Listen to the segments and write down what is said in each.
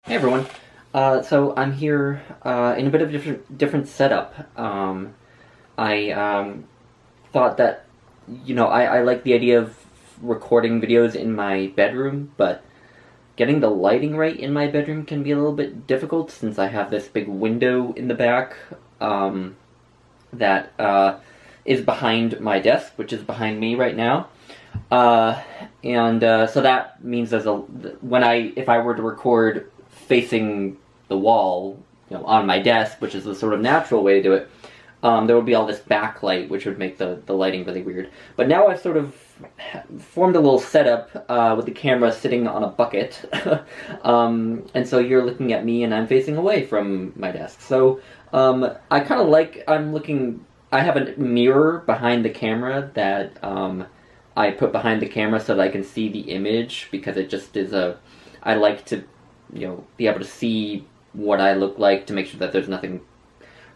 Hey everyone. So I'm here in a bit of a different setup. I thought that, I like the idea of recording videos in my bedroom, but getting the lighting right in my bedroom can be a little bit difficult since I have this big window in the back that is behind my desk, which is behind me right now. So that means if I were to record facing the wall, on my desk, which is the sort of natural way to do it, there would be all this backlight, which would make the lighting really weird. But now I've sort of formed a little setup with the camera sitting on a bucket, and so you're looking at me and I'm facing away from my desk. So I kind of like, I have a mirror behind the camera that I put behind the camera so that I can see the image, because it just is I like to be able to see what I look like to make sure that there's nothing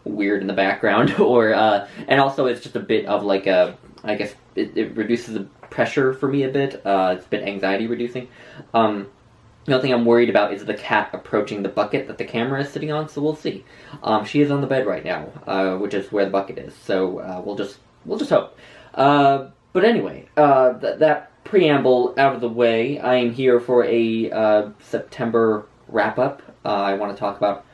weird in the background, or and also it's just a bit of like I guess it reduces the pressure for me a bit. It's a bit anxiety reducing. The only thing I'm worried about is the cat approaching the bucket that the camera is sitting on, so we'll see. She is on the bed right now, which is where the bucket is, so we'll just hope. But anyway, that preamble out of the way, I am here for a September wrap-up. I want to talk about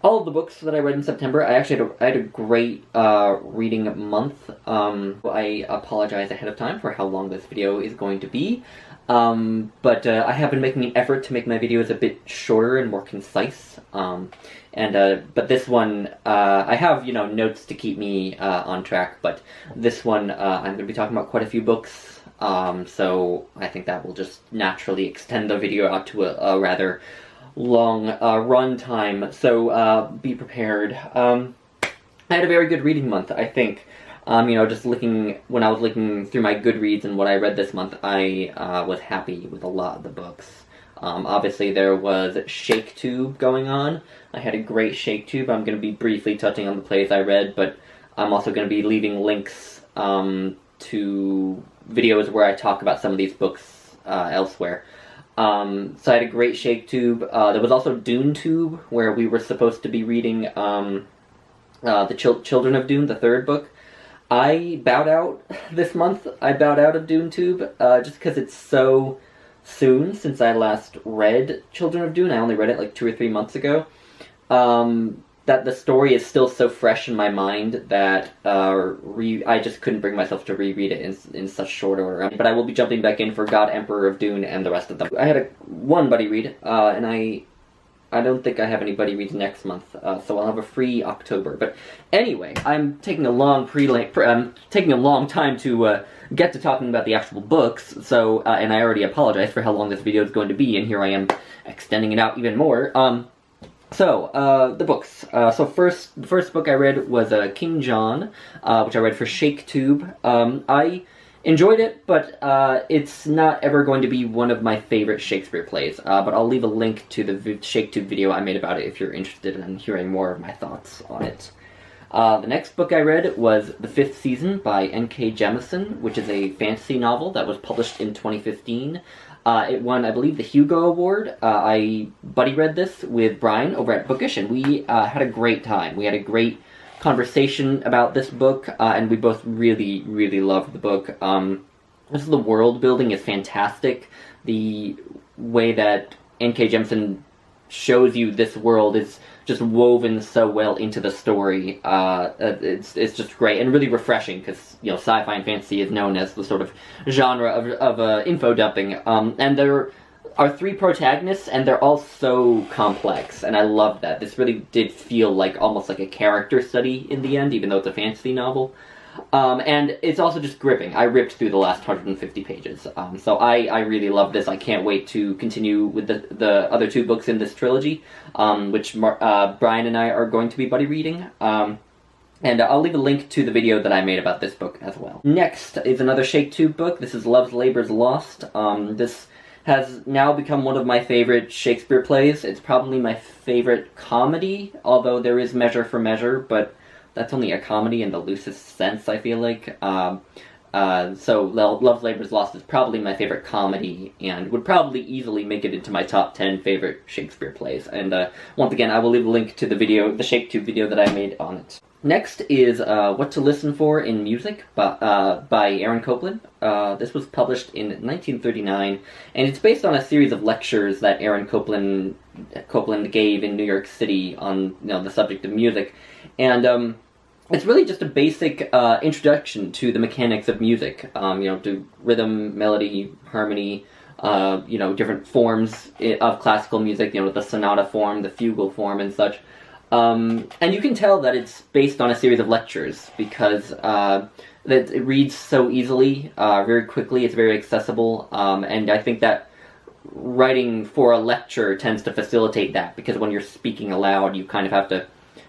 all of the books that I read in September. I had a great reading month. I apologize ahead of time for how long this video is going to be. But I have been making an effort to make my videos a bit shorter and more concise. But this one, I have, notes to keep me on track, but this one, I'm going to be talking about quite a few books, so I think that will just naturally extend the video out to a rather long run time, so be prepared. I had a very good reading month, I think. When I was looking through my Goodreads and what I read this month, I was happy with a lot of the books. Obviously there was ShakeTube going on. I had a great ShakeTube. I'm going to be briefly touching on the plays I read, but I'm also going to be leaving links to videos where I talk about some of these books elsewhere. So I had a great ShakeTube. There was also DuneTube, where we were supposed to be reading the Children of Dune, the third book. I bowed out this month. I bowed out of DuneTube just because it's so soon since I last read Children of Dune. I only read it like 2 or 3 months ago. That the story is still so fresh in my mind that I just couldn't bring myself to reread it in such short order. But I will be jumping back in for God, Emperor of Dune, and the rest of them. I had one buddy read, and I don't think I have any buddy reads next month, so I'll have a free October. But anyway, I'm taking a long time to get to talking about the actual books, so, and I already apologize for how long this video is going to be, and here I am extending it out even more. The books. The first book I read was King John, which I read for ShakeTube. I enjoyed it, but it's not ever going to be one of my favorite Shakespeare plays. But I'll leave a link to the ShakeTube video I made about it if you're interested in hearing more of my thoughts on it. The next book I read was The Fifth Season by N.K. Jemisin, which is a fantasy novel that was published in 2015. It won, I believe, the Hugo Award. I buddy read this with Brian over at Bookish, and we had a great time. We had a great conversation about this book, and we both really, really loved the book. The world building is fantastic. The way that N.K. Jemisin shows you this world is just woven so well into the story. It's just great and really refreshing, because sci-fi and fantasy is known as the sort of genre of info dumping. And there are 3 protagonists, and they're all so complex, and I love that. This really did feel like almost like a character study in the end, even though it's a fantasy novel. And it's also just gripping. I ripped through the last 150 pages. So I really love this. I can't wait to continue with the other 2 books in this trilogy, which Brian and I are going to be buddy reading. And I'll leave a link to the video that I made about this book as well. Next is another ShakeTube book. This is Love's Labour's Lost. This has now become one of my favorite Shakespeare plays. It's probably my favorite comedy, although there is Measure for Measure, but that's only a comedy in the loosest sense, I feel like. So Love, Labour's Lost is probably my favorite comedy, and would probably easily make it into my top 10 favorite Shakespeare plays. And once again, I will leave a link to the video, the ShakeTube video that I made on it. Next is What to Listen For in Music by Aaron Copland. This was published in 1939, and it's based on a series of lectures that Aaron Copland gave in New York City on the subject of music. And it's really just a basic introduction to the mechanics of music, to rhythm, melody, harmony, different forms of classical music, the sonata form, the fugal form, and such. And you can tell that it's based on a series of lectures because that it reads so easily, very quickly. It's very accessible, and I think that writing for a lecture tends to facilitate that, because when you're speaking aloud, you kind of have to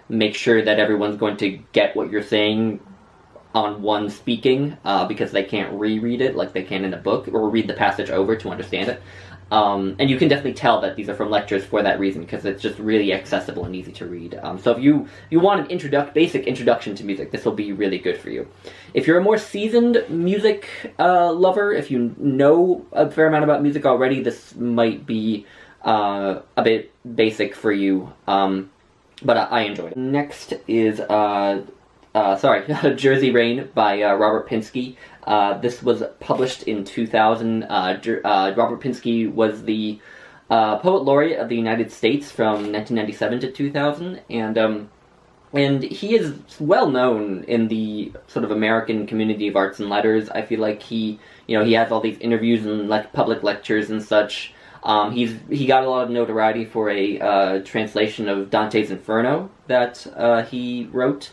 make sure that everyone's going to get what you're saying on one speaking, because they can't reread it like they can in a book, or read the passage over to understand it. And you can definitely tell that these are from lectures for that reason, because it's just really accessible and easy to read. So if you want an basic introduction to music, this will be really good for you. If you're a more seasoned music lover, if you know a fair amount about music already, this might be a bit basic for you, but I enjoyed it. Next is Jersey Rain by Robert Pinsky. This was published in 2000. Robert Pinsky was the Poet Laureate of the United States from 1997 to 2000, and he is well known in the sort of American community of arts and letters. I feel like he has all these interviews and public lectures and such. He got a lot of notoriety for a translation of Dante's Inferno that he wrote.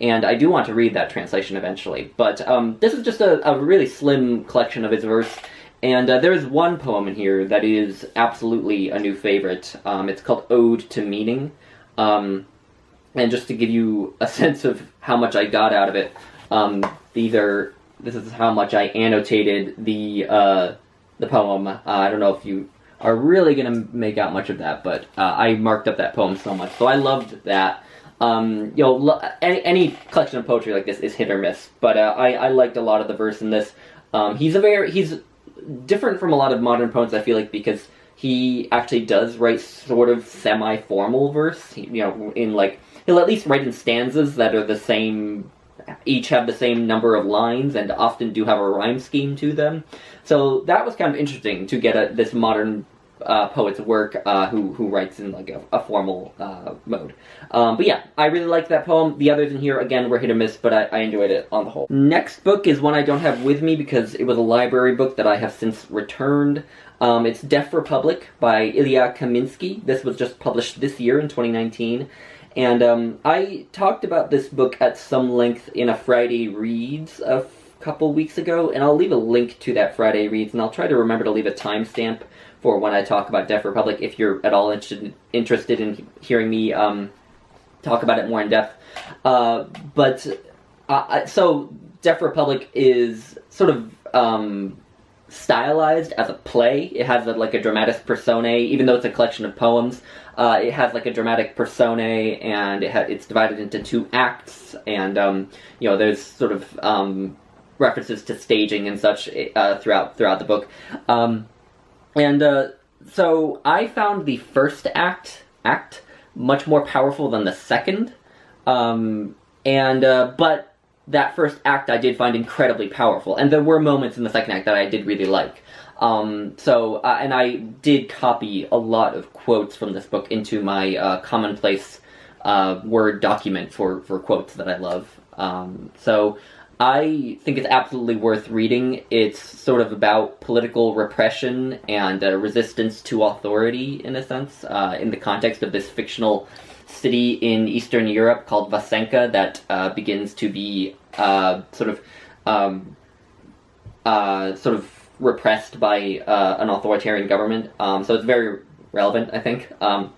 And I do want to read that translation eventually. But this is just a really slim collection of his verse. And there is one poem in here that is absolutely a new favorite. It's called Ode to Meaning. And just to give you a sense of how much I got out of it, this is how much I annotated the poem. I don't know if you are really going to make out much of that, but I marked up that poem so much. So I loved that. Any collection of poetry like this is hit or miss, but I liked a lot of the verse in this. He's different from a lot of modern poets, I feel like, because he actually does write sort of semi-formal verse. He'll at least write in stanzas that are the same, each have the same number of lines, and often do have a rhyme scheme to them. So that was kind of interesting to get this modern poet's work who writes in a formal mode. But yeah, I really liked that poem. The others in here, again, were hit or miss, but I enjoyed it on the whole. Next book is one I don't have with me because it was a library book that I have since returned. It's Deaf Republic by Ilya Kaminsky. This was just published this year in 2019. And I talked about this book at some length in a Friday Reads a couple weeks ago, and I'll leave a link to that Friday Reads, and I'll try to remember to leave a timestamp for when I talk about Deaf Republic, if you're at all interested in hearing me talk about it more in depth. So Deaf Republic is sort of stylized as a play. It has a dramatis personae, even though it's a collection of poems. It has a dramatic personae, and it's divided into 2 acts, and there's sort of references to staging and such throughout the book. So I found the first act much more powerful than the second, but that first act I did find incredibly powerful, and there were moments in the second act that I did really like. And I did copy a lot of quotes from this book into my commonplace Word document for quotes that I love. So I think it's absolutely worth reading. It's sort of about political repression and resistance to authority, in a sense, in the context of this fictional city in Eastern Europe called Vasenka that begins to be sort of repressed by an authoritarian government. So it's very relevant, I think. So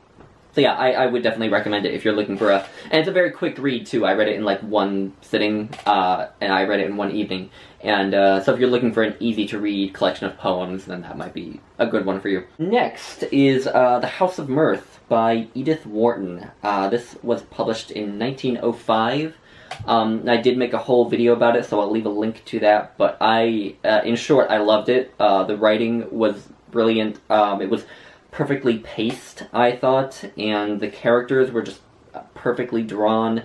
yeah, I would definitely recommend it if you're looking for and it's a very quick read too. I read it in one sitting, and I read it in one evening. And so if you're looking for an easy to read collection of poems, then that might be a good one for you. Next is The House of Mirth by Edith Wharton. This was published in 1905. I did make a whole video about it, so I'll leave a link to that. But in short, I loved it. The writing was brilliant. It was perfectly paced, I thought, and the characters were just perfectly drawn.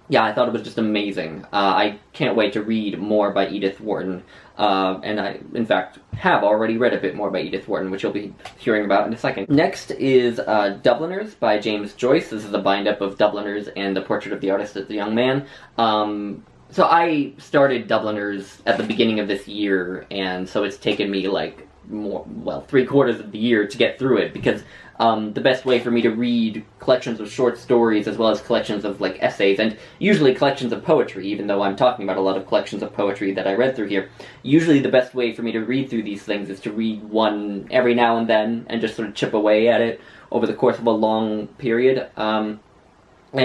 Yeah, I thought it was just amazing. I can't wait to read more by Edith Wharton. And I, in fact, have already read a bit more by Edith Wharton, which you'll be hearing about in a second. Next is Dubliners by James Joyce. This is a bind-up of Dubliners and the Portrait of the Artist as a Young Man. So I started Dubliners at the beginning of this year, and so it's taken me, like, 3/4 of the year to get through it, because the best way for me to read collections of short stories as well as collections of, like, essays, and usually collections of poetry, even though I'm talking about a lot of collections of poetry that I read through here, usually the best way for me to read through these things is to read one every now and then and just sort of chip away at it over the course of a long period. And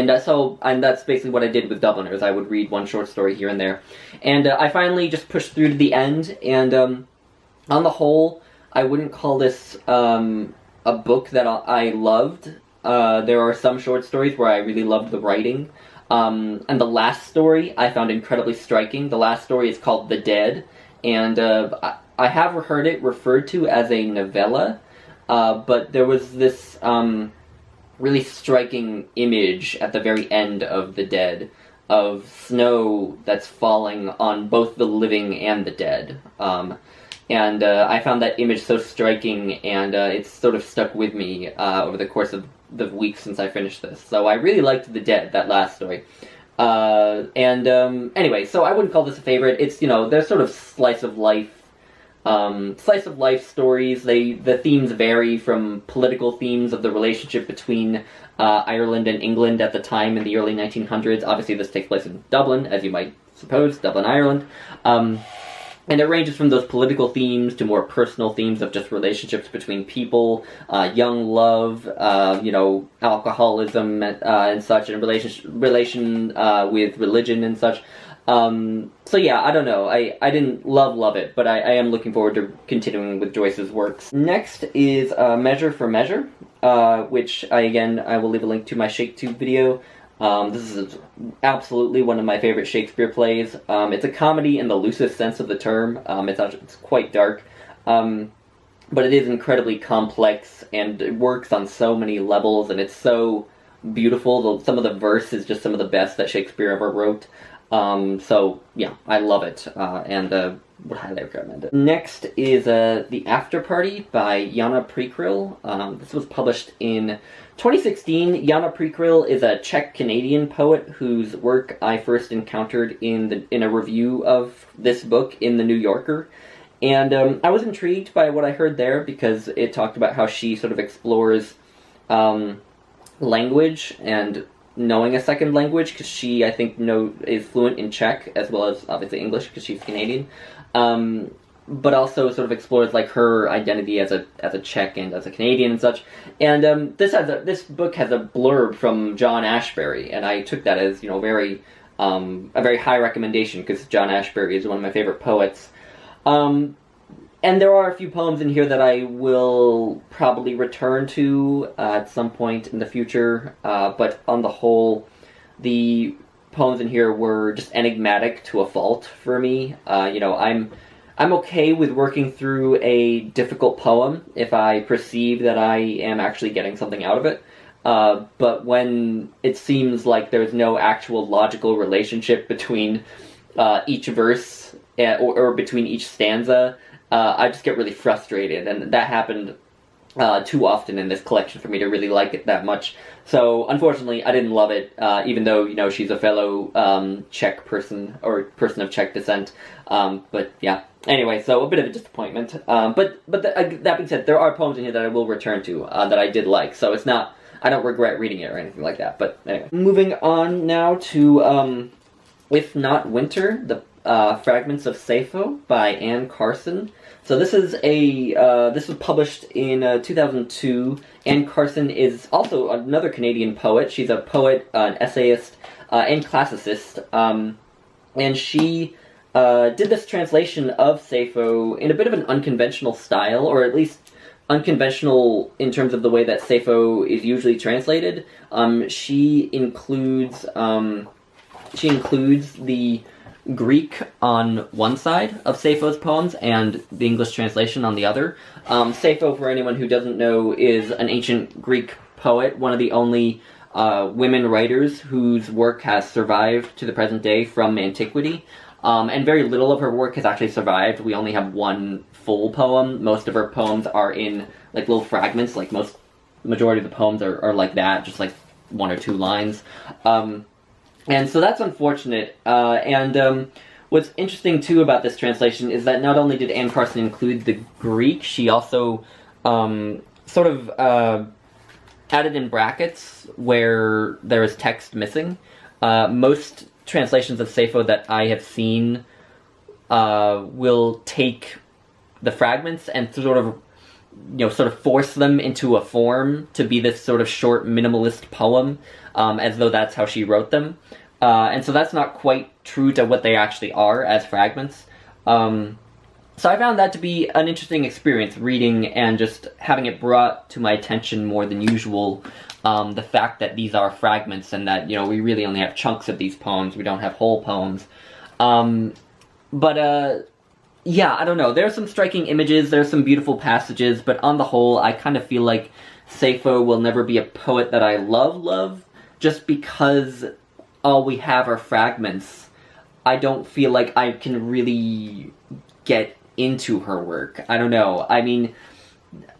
that's basically what I did with Dubliners. I would read one short story here and there. And I finally just pushed through to the end, and on the whole, I wouldn't call this a book that I loved. There are some short stories where I really loved the writing. And the last story I found incredibly striking. The last story is called The Dead, and I have heard it referred to as a novella, but there was this really striking image at the very end of The Dead of snow that's falling on both the living and the dead. And I found that image so striking, and it's sort of stuck with me over the course of the weeks since I finished this. So I really liked The Dead, that last story. Anyway, so I wouldn't call this a favorite. It's, they're sort of slice of life stories. The themes vary from political themes of the relationship between Ireland and England at the time in the early 1900s. Obviously, this takes place in Dublin, as you might suppose, Dublin, Ireland. And it ranges from those political themes to more personal themes of just relationships between people, young love, alcoholism and such, and relation with religion and such. So yeah, I don't know. I didn't love it, but I am looking forward to continuing with Joyce's works. Next is Measure for Measure, which I will leave a link to my ShakeTube video. This is absolutely one of my favorite Shakespeare plays. It's a comedy in the loosest sense of the term. It's quite dark, but it is incredibly complex, and it works on so many levels, and it's so beautiful. Some of the verse is just some of the best that Shakespeare ever wrote. So yeah, I love it, and would highly recommend it. Next is The After Party by Jana Prykril. This was published in 2016. Jana Prykril is a Czech-Canadian poet whose work I first encountered in a review of this book in The New Yorker. And I was intrigued by what I heard there because it talked about how she sort of explores language and knowing a second language, because she, I think, is fluent in Czech as well as obviously English because she's Canadian. But also sort of explores like her identity as a Czech and as a Canadian and such. And this book has a blurb from John Ashbery, and I took that as a very high recommendation because John Ashbery is one of my favorite poets. And there are a few poems in here that I will probably return to at some point in the future, but on the whole, the poems in here were just enigmatic to a fault for me. I'm okay with working through a difficult poem if I perceive that I am actually getting something out of it. But when it seems like there's no actual logical relationship between each verse or between each stanza, I just get really frustrated, and that happened too often in this collection for me to really like it that much. So, unfortunately, I didn't love it, even though, she's a fellow Czech person, or person of Czech descent. But, yeah. Anyway, so a bit of a disappointment. But that being said, there are poems in here that I will return to, that I did like, so it's not, I don't regret reading it or anything like that. But, anyway. Moving on now to, If Not Winter, the Fragments of Sappho by Anne Carson. So this is this was published in 2002. Anne Carson is also another Canadian poet. She's a poet, an essayist, and classicist. And she did this translation of Sappho in a bit of an unconventional style, or at least unconventional in terms of the way that Sappho is usually translated. She includes the Greek on one side of Sappho's poems and the English translation on the other. Sappho, for anyone who doesn't know, is an ancient Greek poet, one of the only women writers whose work has survived to the present day from antiquity. And very little of her work has actually survived. We only have one full poem. Most of her poems are in like little fragments, like majority of the poems are like that, just like 1 or 2 lines. And so that's unfortunate. What's interesting too about this translation is that not only did Anne Carson include the Greek, she also added in brackets where there is text missing. Most translations of Sappho that I have seen will take the fragments and sort of force them into a form to be this sort of short minimalist poem, as though that's how she wrote them. And so that's not quite true to what they actually are as fragments. So I found that to be an interesting experience, reading and just having it brought to my attention more than usual, the fact that these are fragments and that, we really only have chunks of these poems, we don't have whole poems. Yeah, I don't know, there are some striking images, there are some beautiful passages, but on the whole, I kind of feel like Sappho will never be a poet that I love, just because all we have are fragments. I don't feel like I can really get into her work. I don't know. I mean,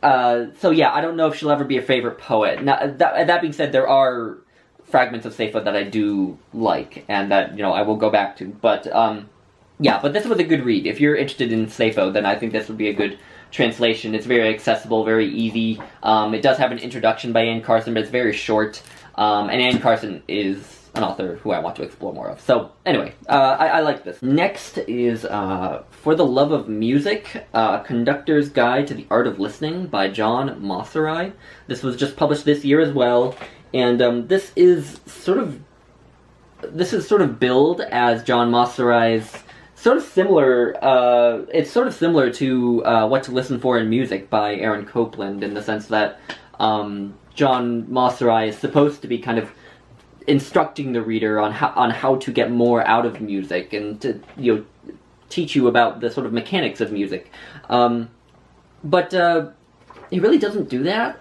so yeah, I don't know if she'll ever be a favorite poet. Now, that being said, there are fragments of Sappho that I do like, and that, I will go back to. But, yeah, but this was a good read. If you're interested in Sappho, then I think this would be a good translation. It's very accessible, very easy. It does have an introduction by Anne Carson, but it's very short. And Anne Carson is an author who I want to explore more of. So, anyway, I like this. Next is For the Love of Music, Conductor's Guide to the Art of Listening by John Mosserai. This was just published this year as well, and this is sort of billed as John Mosserai's sort of similar, it's sort of similar to What to Listen For in Music by Aaron Copland, in the sense that John Mosserai is supposed to be kind of instructing the reader on how to get more out of music and to teach you about the sort of mechanics of music, but he really doesn't do that.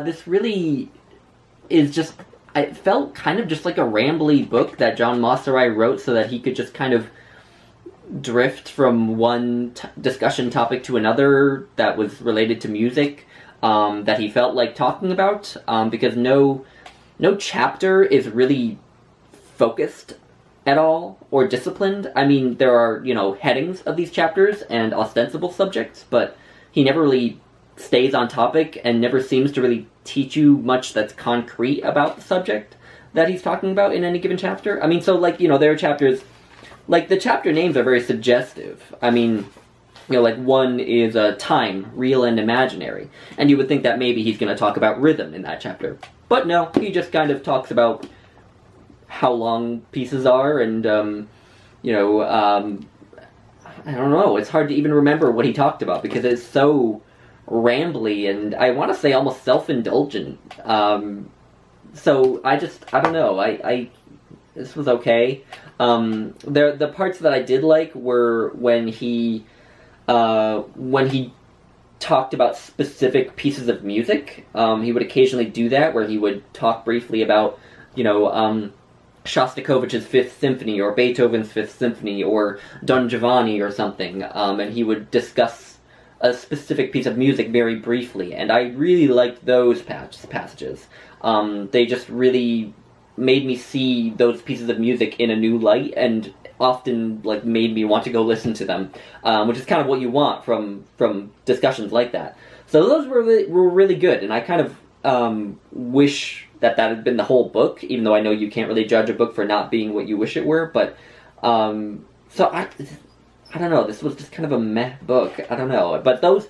This really is just, it felt kind of just like a rambly book that John Mosserai wrote so that he could just kind of drift from one discussion topic to another that was related to music, that he felt like talking about, because no chapter is really focused at all, or disciplined. I mean, there are, headings of these chapters and ostensible subjects, but he never really stays on topic and never seems to really teach you much that's concrete about the subject that he's talking about in any given chapter. I mean, so, there are chapters, the chapter names are very suggestive. I mean, one is time, real and imaginary, and you would think that maybe he's going to talk about rhythm in that chapter. But no, he just kind of talks about how long pieces are, and, I don't know, it's hard to even remember what he talked about, because it's so rambly, and I want to say almost self-indulgent. So I don't know, this was okay. The parts that I did like were when he talked about specific pieces of music. He would occasionally do that, where he would talk briefly about, Shostakovich's Fifth Symphony, or Beethoven's Fifth Symphony, or Don Giovanni, or something, and he would discuss a specific piece of music very briefly, and I really liked those passages. They just really made me see those pieces of music in a new light, and often made me want to go listen to them, which is kind of what you want from discussions like that. So those were really good, and I kind of wish that had been the whole book, even though I know you can't really judge a book for not being what you wish it were. But so I don't know. This was just kind of a meh book. I don't know, but those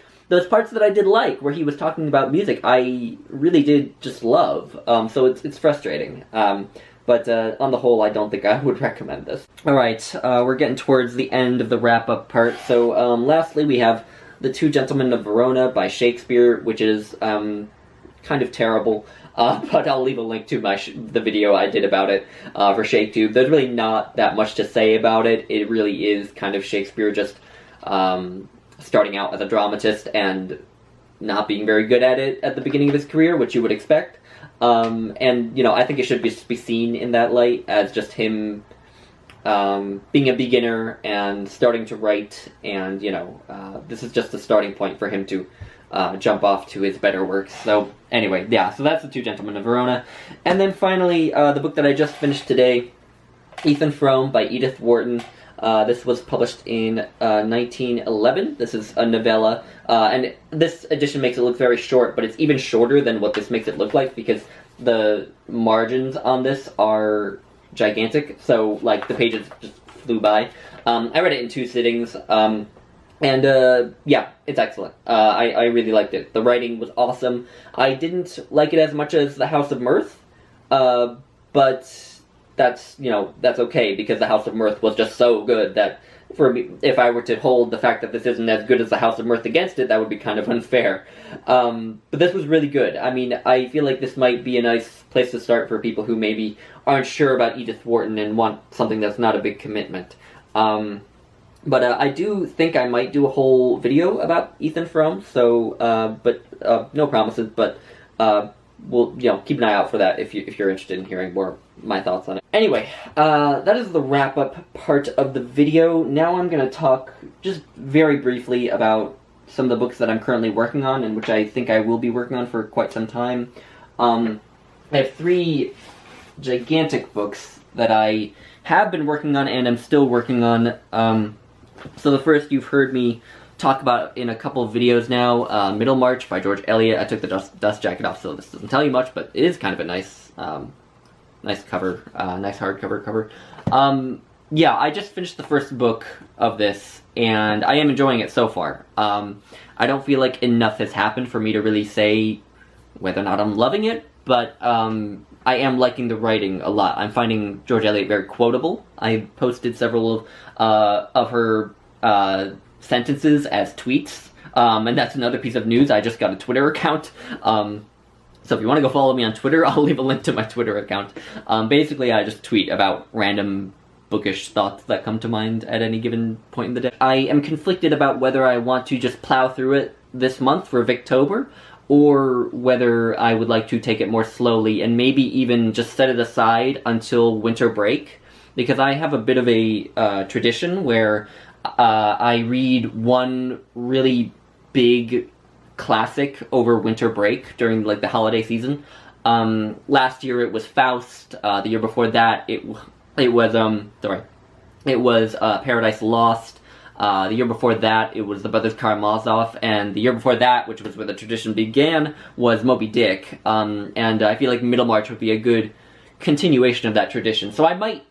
parts that I did like, where he was talking about music, I really did just love. So it's frustrating. But on the whole, I don't think I would recommend this. Alright, we're getting towards the end of the wrap-up part. So lastly, we have The Two Gentlemen of Verona by Shakespeare, which is kind of terrible. But I'll leave a link to the video I did about it for ShakeTube. There's really not that much to say about it. It really is kind of Shakespeare just starting out as a dramatist and not being very good at it at the beginning of his career, which you would expect. And, you know, I think it should be seen in that light as just him being a beginner and starting to write, and, you know, this is just the starting point for him to jump off to his better works. So, anyway, yeah, so that's The Two Gentlemen of Verona. And then finally, the book that I just finished today, Ethan Frome by Edith Wharton. This was published in 1911. This is a novella, and this edition makes it look very short, but it's even shorter than what this makes it look like, because the margins on this are gigantic, so, like, the pages just flew by. I read it in 2 sittings, and, yeah, it's excellent. I really liked it. The writing was awesome. I didn't like it as much as The House of Mirth, but that's, you know, that's okay, because The House of Mirth was just so good that, for me, if I were to hold the fact that this isn't as good as The House of Mirth against it, that would be kind of unfair. But this was really good. I mean, I feel like this might be a nice place to start for people who maybe aren't sure about Edith Wharton and want something that's not a big commitment. But I do think I might do a whole video about Ethan Frome, so, no promises, but, we'll, you know, keep an eye out for that if you're interested in hearing more of my thoughts on it. Anyway, that is the wrap-up part of the video. Now I'm going to talk just very briefly about some of the books that I'm currently working on, and which I think I will be working on for quite some time. I have 3 gigantic books that I have been working on and I'm still working on. So the first you've heard me talk about in a couple of videos now, Middlemarch by George Eliot. I took the dust jacket off, so this doesn't tell you much, but it is kind of a nice, nice cover, nice hardcover cover. Yeah, I just finished the first book of this, and I am enjoying it so far. I don't feel like enough has happened for me to really say whether or not I'm loving it, but I am liking the writing a lot. I'm finding George Eliot very quotable. I posted several of her sentences as tweets, and that's another piece of news. I just got a Twitter account, so if you want to go follow me on Twitter, I'll leave a link to my Twitter account. Basically, I just tweet about random bookish thoughts that come to mind at any given point in the day. I am conflicted about whether I want to just plow through it this month for Victober, or whether I would like to take it more slowly and maybe even just set it aside until winter break, because I have a bit of a tradition where I read one really big classic over winter break during, like, the holiday season. Last year it was Faust. The year before that it was Paradise Lost. The year before that it was The Brothers Karamazov, and the year before that, which was where the tradition began, was Moby Dick. And I feel like Middlemarch would be a good continuation of that tradition. So I might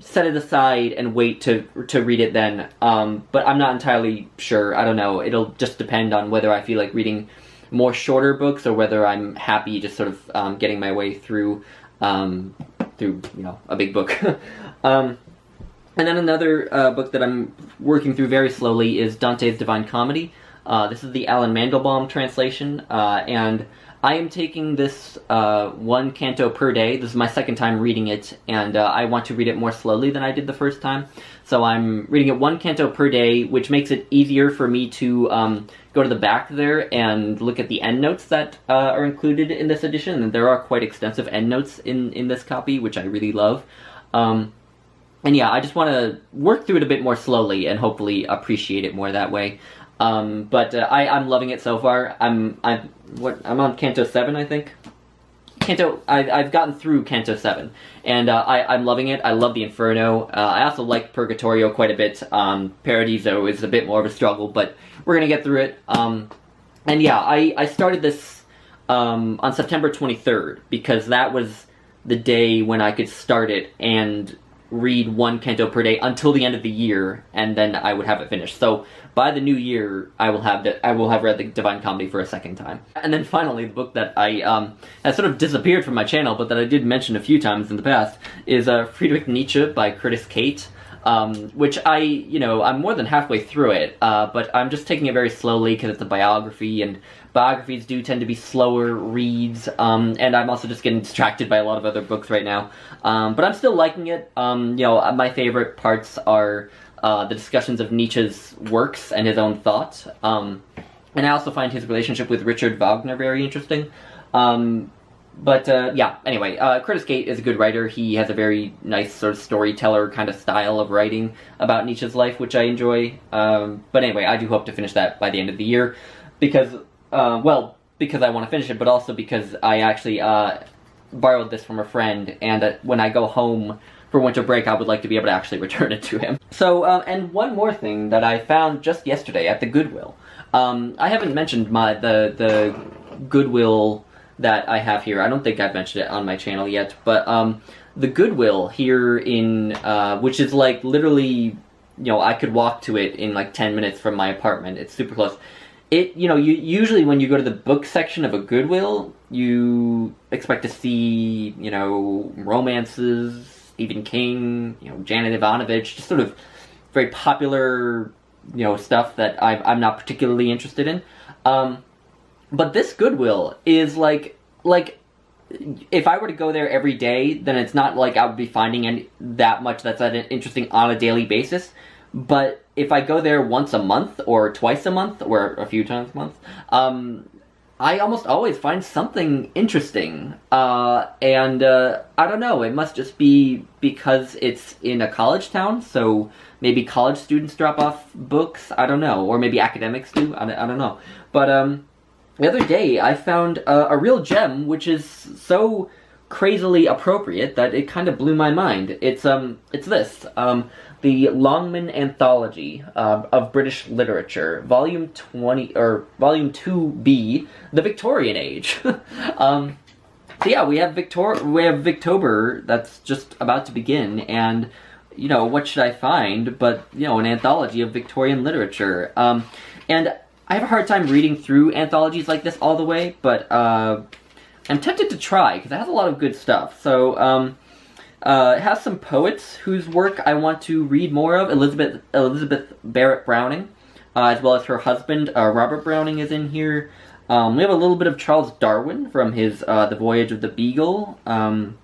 set it aside and wait to read it then, but I'm not entirely sure. I don't know. It'll just depend on whether I feel like reading more shorter books, or whether I'm happy just sort of getting my way through, you know, a big book. And then another book that I'm working through very slowly is Dante's Divine Comedy. This is the Alan Mandelbaum translation, and I am taking this 1 canto per day. This is my second time reading it, and I want to read it more slowly than I did the first time. So I'm reading it 1 canto per day, which makes it easier for me to go to the back there and look at the endnotes that are included in this edition. And there are quite extensive endnotes in this copy, which I really love. And yeah, I just want to work through it a bit more slowly and hopefully appreciate it more that way. But I'm loving it so far. I'm on Canto 7, I think. I've gotten through Canto 7, and I'm loving it. I love the Inferno. I also like Purgatorio quite a bit. Paradiso is a bit more of a struggle, but we're gonna get through it. And yeah, I started this on September 23rd, because that was the day when I could start it and read 1 canto per day until the end of the year, and then I would have it finished. So by the new year, I will have read the Divine Comedy for a second time. And then finally, the book that I has sort of disappeared from my channel, but that I did mention a few times in the past, is Friedrich Nietzsche by Curtis Kate. which I'm more than halfway through it, but I'm just taking it very slowly because it's a biography, and biographies do tend to be slower reads, and I'm also just getting distracted by a lot of other books right now. But I'm still liking it. My favorite parts are the discussions of Nietzsche's works and his own thought. And I also find his relationship with Richard Wagner very interesting. Anyway, Curtis Gate is a good writer. He has a very nice sort of storyteller kind of style of writing about Nietzsche's life, which I enjoy. But anyway, I do hope to finish that by the end of the year, because I want to finish it, but also because I actually borrowed this from a friend, and when I go home for winter break, I would like to be able to actually return it to him. So, and one more thing that I found just yesterday at the Goodwill. I haven't mentioned the Goodwill that I have here. I don't think I've mentioned it on my channel yet, but the Goodwill here in, which is like literally, I could walk to it in like 10 minutes from my apartment. It's super close. You usually when you go to the book section of a Goodwill, you expect to see, romances, Stephen King, Janet Ivanovich, just sort of very popular, stuff that I'm not particularly interested in. But this Goodwill is like if I were to go there every day, then it's not like I would be finding that much that's interesting on a daily basis. But if I go there once a month, or twice a month, or a few times a month, I almost always find something interesting. I don't know, it must just be because it's in a college town, so maybe college students drop off books, I don't know, or maybe academics do, I don't know. But the other day I found a real gem, which is so crazily appropriate that it kind of blew my mind. It's this, the Longman Anthology of British Literature, Volume 2B, The Victorian Age. So yeah, we have Victober that's just about to begin, and what should I find but an anthology of Victorian literature. And I have a hard time reading through anthologies like this all the way, but I'm tempted to try because it has a lot of good stuff. So it has some poets whose work I want to read more of. Elizabeth Barrett Browning, as well as her husband, Robert Browning, is in here. We have a little bit of Charles Darwin from his The Voyage of the Beagle, and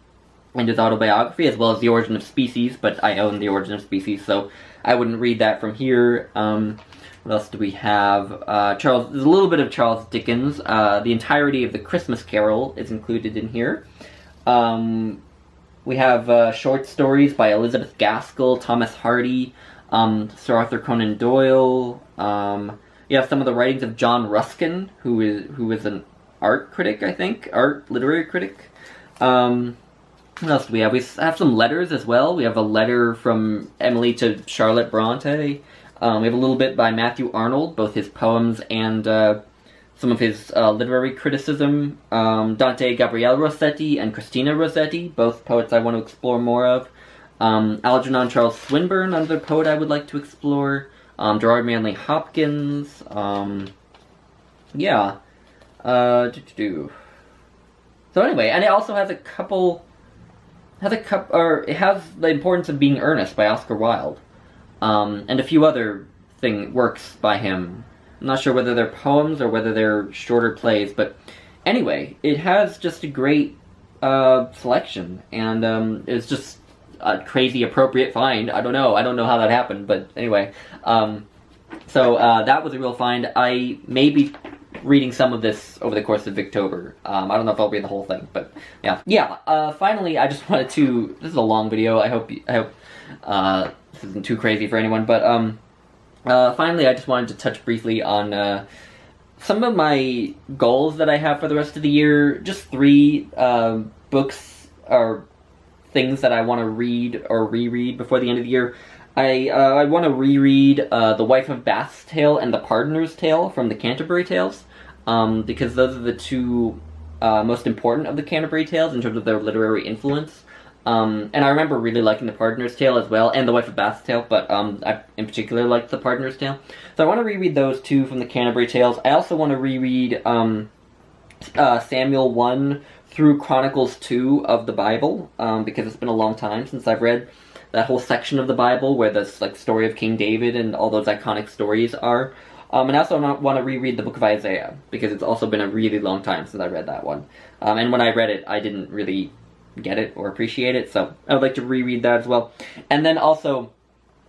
his autobiography, as well as The Origin of Species, but I own The Origin of Species, so I wouldn't read that from here. What else do we have? There's a little bit of Charles Dickens. The entirety of The Christmas Carol is included in here. We have short stories by Elizabeth Gaskell, Thomas Hardy, Sir Arthur Conan Doyle. You have some of the writings of John Ruskin, who is an art critic, I think, literary critic. What else do we have? We have some letters as well. We have a letter from Emily to Charlotte Bronte. We have a little bit by Matthew Arnold, both his poems and some of his literary criticism. Dante Gabriele Rossetti and Christina Rossetti, both poets I want to explore more of. Algernon Charles Swinburne, another poet I would like to explore. Gerard Manley Hopkins. So anyway, and it also has it has The Importance of Being Earnest by Oscar Wilde. And a few other works by him. I'm not sure whether they're poems or whether they're shorter plays, but anyway, it has just a great selection, and it's just a crazy appropriate find. I don't know how that happened, but anyway. So that was a real find. I may be reading some of this over the course of Victober. I don't know if I'll read the whole thing, but yeah. Finally, I just wanted to. This is a long video. I hope this isn't too crazy for anyone, but finally, I just wanted to touch briefly on some of my goals that I have for the rest of the year. Just 3 books or things that I want to read or reread before the end of the year. I want to reread The Wife of Bath's Tale and The Pardoner's Tale from the Canterbury Tales, because those are the 2 most important of the Canterbury Tales in terms of their literary influence. And I remember really liking The Pardoner's Tale as well, and The Wife of Bath's Tale, but I in particular liked The Pardoner's Tale. So I want to reread those 2 from the Canterbury Tales. I also want to reread Samuel 1 through Chronicles 2 of the Bible, because it's been a long time since I've read that whole section of the Bible where this like story of King David and all those iconic stories are. And I also want to reread the book of Isaiah, because it's also been a really long time since I read that one. And when I read it, I didn't really get it or appreciate it, so I would like to reread that as well. And then also,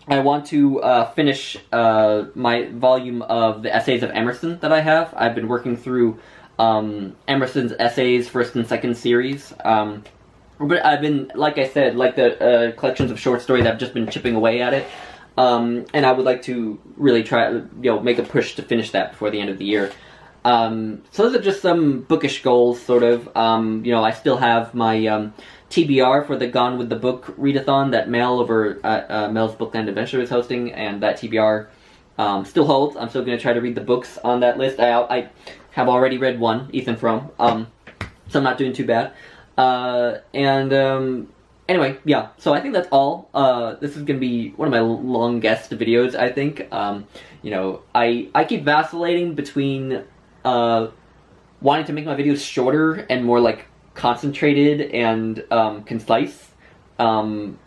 I want to finish my volume of the essays of Emerson that I have. I've been working through Emerson's essays, first and second series. But I've been, like I said, like the collections of short stories, I've just been chipping away at it. And I would like to really try, make a push to finish that before the end of the year. So those are just some bookish goals, sort of. I still have my TBR for the Gone with the Book readathon that Mel over at Mel's Bookland Adventure is hosting, and that TBR still holds. I'm still going to try to read the books on that list. I have already read one, Ethan Frome, so I'm not doing too bad. Anyway, yeah, so I think that's all. This is going to be one of my longest videos, I think. I keep vacillating between wanting to make my videos shorter and more, like, concentrated and concise, and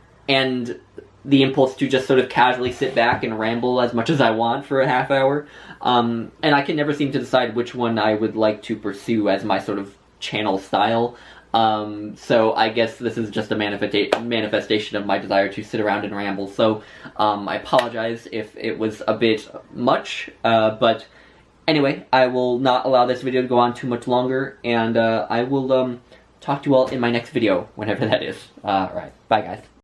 the impulse to just sort of casually sit back and ramble as much as I want for a half hour. And I can never seem to decide which one I would like to pursue as my sort of channel style. So I guess this is just a manifestation of my desire to sit around and ramble. So I apologize if it was a bit much, but anyway, I will not allow this video to go on too much longer, and I will talk to you all in my next video, whenever that is. Alright, bye guys.